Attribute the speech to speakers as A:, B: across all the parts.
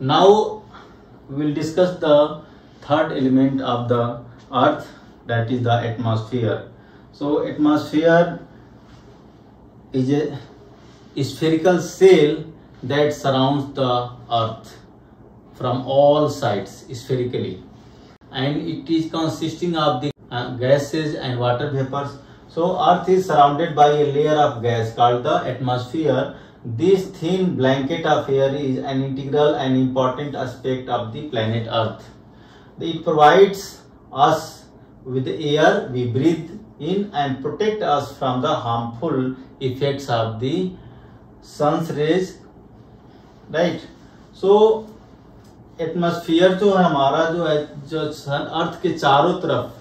A: Now we will discuss the third element of the earth, that is the atmosphere. So atmosphere is a spherical shell that surrounds the earth from all sides spherically, and it is consisting of the gases and water vapors. So earth is surrounded by a layer of gas called the atmosphere. This thin blanket of air is an integral and important aspect of the planet Earth. It provides us with the air we breathe in and protect us from the harmful effects of the sun's rays, right? So atmosphere जो है हमारा जो अर्थ के चारों तरफ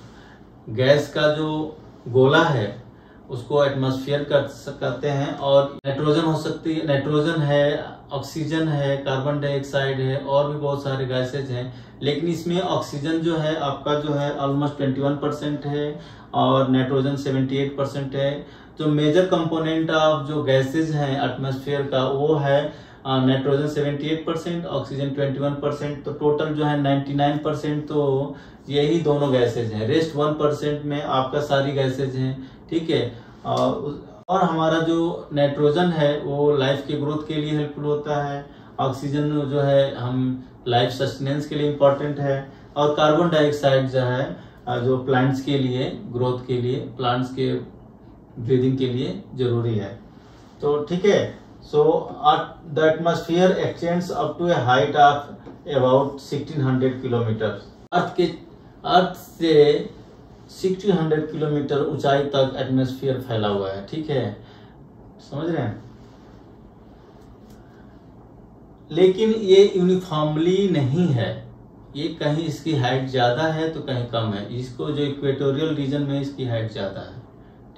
A: gas का जो गोला है उसको एटमॉस्फेयर कहते हैं। और नाइट्रोजन हो सकती है, नाइट्रोजन है, ऑक्सीजन है, कार्बन डाइऑक्साइड है और भी बहुत सारे गैसेज हैं। लेकिन इसमें ऑक्सीजन जो है आपका जो है ऑलमोस्ट 21% है और नाइट्रोजन 78% है। जो मेजर कंपोनेंट ऑफ जो गैसेज हैं एटमॉस्फेयर का वो है नाइट्रोजन 78%, ऑक्सीजन 21%, तो टोटल जो है 99% तो यही दोनों गैसेज हैं। रेस्ट 1% में आपका सारी गैसेज हैं, ठीक है। और हमारा जो नाइट्रोजन है वो लाइफ के ग्रोथ के लिए हेल्पफुल होता है, ऑक्सीजन जो है हम लाइफ सस्टेनेंस के लिए इम्पोर्टेंट है, और कार्बन डाइऑक्साइड जो है जो प्लांट्स के लिए ग्रोथ के लिए, प्लांट्स के ब्रीदिंग के लिए जरूरी है। तो ठीक है, so the atmosphere extends up to a height of about 1600 kilometers. अर्थ से 1600 किलोमीटर ऊंचाई तक एटमॉस्फेयर फैला हुआ है, ठीक है, समझ रहे हैं। लेकिन ये यूनिफॉर्मली नहीं है, ये कहीं इसकी हाइट ज्यादा है तो कहीं कम है। इसको जो इक्वेटोरियल रीजन में इसकी हाइट ज्यादा है,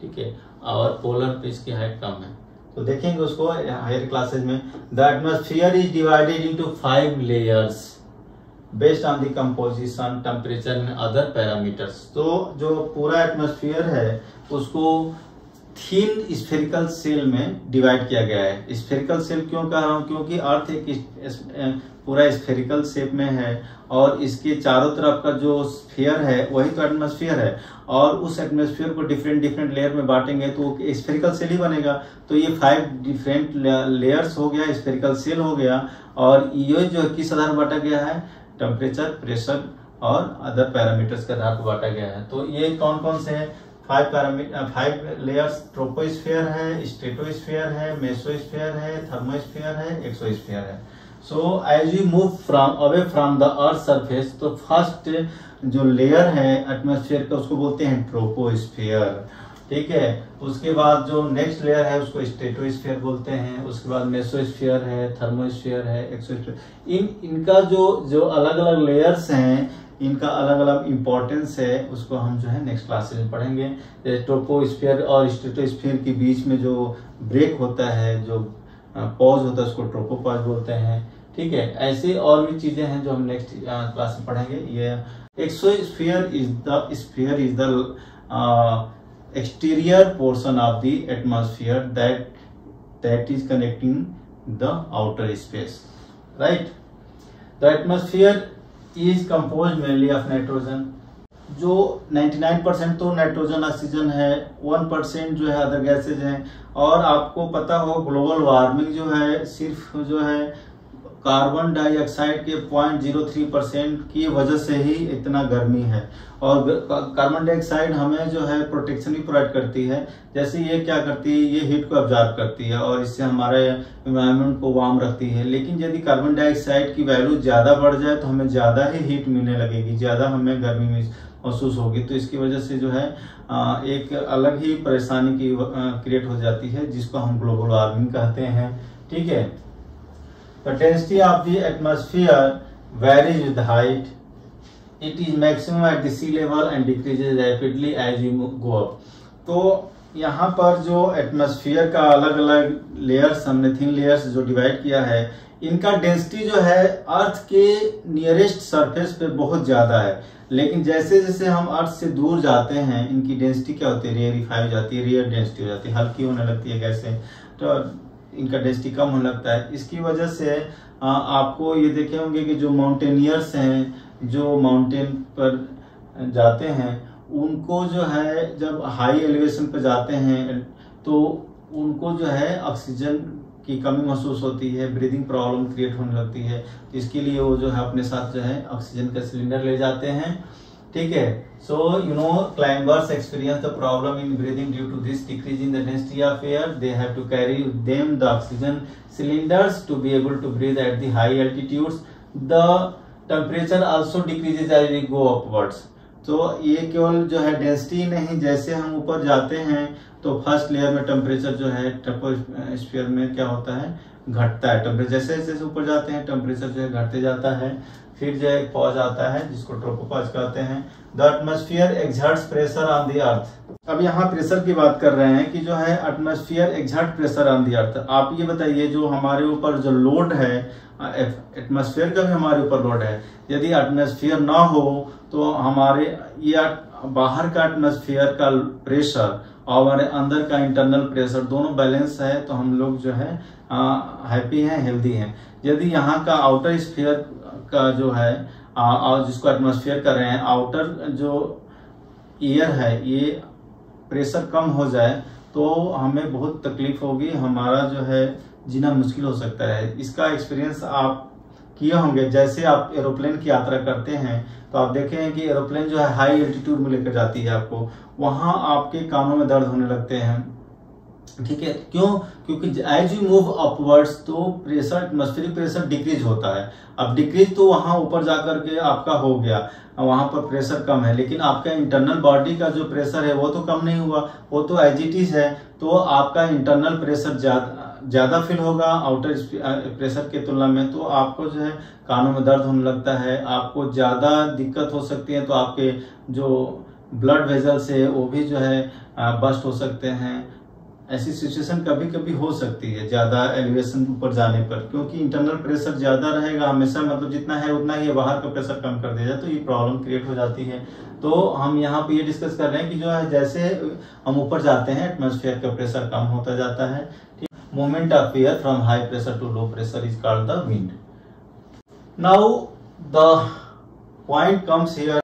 A: ठीक है, और पोलर पे इसकी हाइट कम है। तो देखेंगे उसको हायर क्लासेज में। The atmosphere is divided into 5 layers based on the composition, temperature and other parameters. तो जो पूरा एटमॉस्फेयर है उसको थिन स्फेरिकल सेल में डिवाइड किया गया है। स्फेरिकल सेल क्यों कह रहा हूँ, क्योंकि अर्थ एक पूरा स्फेरिकल शेप में है और इसके चारों तरफ का जो स्फीयर है वही तो एटमॉस्फेयर है, और उस एटमॉस्फेयर को डिफरेंट लेयर में बांटेंगे तो स्फेरिकल सेल ही बनेगा। तो ये 5 डिफरेंट लेयर्स हो गया, स्फेरिकल सेल हो गया, और ये जो किस आधार पर बांटा गया है, टेम्परेचर, प्रेशर और अदर पैरामीटर्स के आधार पर बांटा गया है। तो ये कौन कौन से है, 5 लेयर्स, ट्रोपोस्फीयर है, स्ट्रेटोस्फीयर है, मेसोस्फीयर है, थर्मोस्फीयर है, एक्सोस्फीयर है। So as you move away from the earth surface, तो फर्स्ट जो लेयर है एटमॉस्फेयर का उसको बोलते हैं ट्रोपोस्फीयर, ठीक है। उसके बाद जो नेक्स्ट लेयर है उसको स्ट्रेटोस्फीयर बोलते हैं, उसके बाद मेसोस्फीयर है, थर्मोस्फीयर है, एक्सोस्फीयर। इनका जो अलग अलग लेयर्स हैं, इनका अलग अलग इंपॉर्टेंस है, उसको हम जो है नेक्स्ट क्लासेस में पढ़ेंगे। ट्रोपोस्फीयर और स्ट्रेटोस्फीयर के बीच में जो ब्रेक होता है, जो पॉज होता है, उसको ट्रोपोपॉज बोलते हैं, ठीक है। ऐसे और भी चीजें हैं जो हम नेक्स्ट क्लास में पढ़ेंगे। ये exosphere is the exterior portion of the atmosphere that is connecting the outer space, right? The atmosphere is composed mainly of nitrogen, जो 99% तो नाइट्रोजन ऑक्सीजन है, 1% जो है अदर गैसेज हैं। और आपको पता हो ग्लोबल वार्मिंग जो है सिर्फ जो है कार्बन डाइऑक्साइड के 0.03% की वजह से ही इतना गर्मी है। और कार्बन डाइऑक्साइड हमें जो है प्रोटेक्शन भी प्रोवाइड करती है, जैसे ये क्या करती है, ये हीट को ऑब्जॉर्ब करती है और इससे हमारे एनवायरनमेंट को वार्म रखती है। लेकिन यदि कार्बन डाइऑक्साइड की वैल्यू ज्यादा बढ़ जाए तो हमें ज्यादा ही हीट मिलने लगेगी, ज्यादा हमें गर्मी महसूस होगी। तो इसकी वजह से जो है एक अलग ही परेशानी की क्रिएट हो जाती है, जिसको हम ग्लोबल वार्मिंग कहते हैं, ठीक है। The density of the atmosphere varies with height. It is maximum at the sea level and decreases rapidly as you go up. तो यहाँ पर जो एटमॉस्फेयर का अलग अलग लेयर्स, हमने थिन लेयर्स जो डिवाइड किया है, इनका डेंसिटी जो है अर्थ के नियरेस्ट सरफेस पे बहुत ज्यादा है। लेकिन जैसे जैसे हम अर्थ से दूर जाते हैं इनकी डेंसिटी क्या होती है, रेयरिफाई हो जाती है, रेयर डेंसिटी हो जाती है, हल्की होने लगती है गैसें, तो इनका डेंसिटी कम होने लगता है। इसकी वजह से आपको ये देखे होंगे कि जो माउंटेनियर्स हैं, जो माउंटेन पर जाते हैं, उनको जो है जब हाई एलिवेशन पर जाते हैं तो उनको जो है ऑक्सीजन की कमी महसूस होती है, ब्रीदिंग प्रॉब्लम क्रिएट होने लगती है। तो इसके लिए वो जो है अपने साथ जो है ऑक्सीजन का सिलेंडर ले जाते हैं। ठीक है, so climbers experience the problem in breathing due to this decrease in the density of air. They have to carry them the oxygen cylinders to be able to breathe at the high altitudes. The temperature also decreases as we go upwards. तो ये केवल जो है density नहीं, जैसे हम ऊपर जाते हैं तो फर्स्ट लेयर में टेम्परेचर जो है ट्रोपोस्फियर में क्या होता है, घटता है। टेम्परेचर जैसे जैसे ऊपर जाते हैं टेम्परेचर जो है घटते जाता है। फिर जो एक पॉज आता है जिसको ट्रोपोपॉज कहते हैं। The atmosphere exerts pressure on the earth. अब यहाँ प्रेशर की बात कर रहे हैं कि जो है atmosphere exert pressure on the earth. आप ये बताइए जो हमारे ऊपर जो लोड है, एटमॉस्फेयर का भी हमारे ऊपर लोड है। यदि एटमॉस्फेयर ना हो तो हमारे ये बाहर का एटमॉस्फेयर का प्रेशर और हमारे अंदर का इंटरनल प्रेशर दोनों बैलेंस है तो हम लोग जो है हैप्पी हैं, हेल्दी हैं। यदि यहाँ का आउटर स्फीयर का जो है जिसको एटमॉस्फेयर कर रहे हैं, आउटर जो एयर है ये प्रेशर कम हो जाए तो हमें बहुत तकलीफ होगी, हमारा जो है जीना मुश्किल हो सकता है। इसका एक्सपीरियंस आप किए होंगे। जैसे आप एरोप्लेन की यात्रा करते हैं तो आप देखें कि एरोप्लेन जो है हाई एल्टीट्यूड में लेकर जाती है आपको, वहां आपके कानों में दर्द होने लगते हैं। ठीक है, क्यों? क्योंकि एज यू मूव अपवर्ड्स तो प्रेशर, एटमॉस्फेरिक प्रेशर डिक्रीज होता है। अब डिक्रीज तो वहां ऊपर जाकर के आपका हो गया, वहां पर प्रेशर कम है, लेकिन आपका इंटरनल बॉडी का जो प्रेशर है वो तो कम नहीं हुआ, वो तो एज इट इज है। तो आपका इंटरनल प्रेशर ज्यादा फील होगा आउटर प्रेशर के तुलना में। तो आपको जो है कानों में दर्द होने लगता है, आपको ज्यादा दिक्कत हो सकती है। तो आपके जो ब्लड वेजल्स है वो भी जो है बस्ट हो सकते हैं। ऐसी सिचुएशन कभी कभी हो सकती है ज्यादा एलिवेशन ऊपर जाने पर, क्योंकि इंटरनल प्रेशर ज्यादा रहेगा हमेशा, मतलब जितना है उतना ही बाहर का प्रेशर कम कर दिया जाए तो ये प्रॉब्लम क्रिएट हो जाती है। तो हम यहाँ पे ये डिस्कस कर रहे हैं कि जो है जैसे हम ऊपर जाते हैं एटमॉस्फेयर का प्रेशर कम होता जाता है। ठीक, movement of air from high pressure to low pressure is called the wind. Now the point comes here